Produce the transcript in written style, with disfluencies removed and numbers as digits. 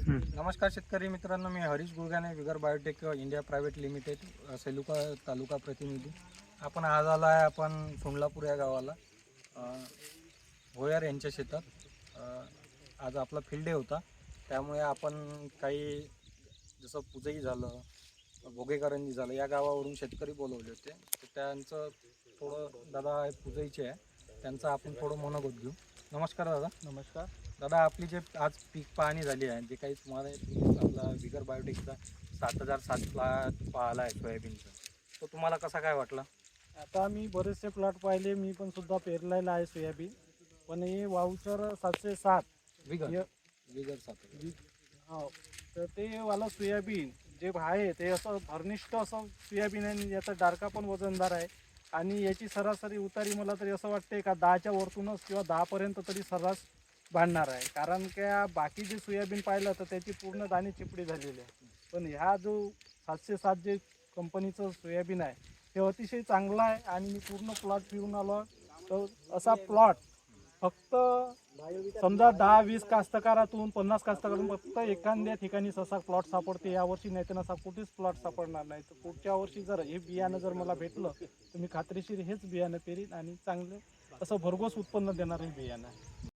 नमस्कार शेतकरी मित्रांनो, मी Harish Gulgane, Vigor biotech India private limited, सेलुका तालुका प्रतिनिधी. आपण आज आला आहे आपण सोंडलापूर या गावाला, भोयर यांच्या शेतात. आज आपला फील्ड डे होता, त्यामुळे आपण काही जसं पुजई झालं, भोगेकरंजी झालं, या गावावरून शेतकरी बोलवले होते. तर त्यांचं थोडं दादा पुजईचे आहे, त्यांचं आपण थोडं मनोगत घेऊ. नमस्कार दादा. नमस्कार दादा, आपली जे आज पीक पाहणी झाली आहे, जे काही तुम्हाला आपला विगर बायोटेकचा 7,007 प्लॉट पाहिला आहे सोयाबीनचा, तो तुम्हाला कसा काय वाटला? आता मी बरेचसे प्लॉट पाहिले, मी पण सुद्धा पेरलेला आहे सोयाबीन. पण हे वाउचर 707 विगर य- विगर 7. हो, तर ते वाला सोयाबीन जे आहे ते असं भरनिष्ठ असं सोयाबीन आहे आणि याचा डारका पण वजनदार आहे. आणि याची सरासरी उतारी मला तरी असं वाटते का 10च्या वरतूनच किंवा 10पर्यंत तरी सर्रास भांडणार आहे. कारण का बाकी जे सोयाबीन पाहिलं तर त्याची पूर्ण दाणे चिपडी झालेली आहे. पण ह्या जो 707 जे कंपनीचं सोयाबीन आहे ते अतिशय चांगलं आहे. आणि मी पूर्ण प्लॉट फिरून आलो, तर असा प्लॉट फक्त समजा 10-20 कास्तकारातून 50 कास्तकारातून फक्त एखाद्या ठिकाणी असा प्लॉट सापडते यावर्षी, नाही तर असा कुठेच प्लॉट सापडणार नाही. तर पुढच्या वर्षी जर हे बियाणं जर मला भेटलं तर मी खात्रीशीर हेच बियाणं पेरीन आणि चांगलं असं भरघोस उत्पन्न देणारं बियाणं आहे.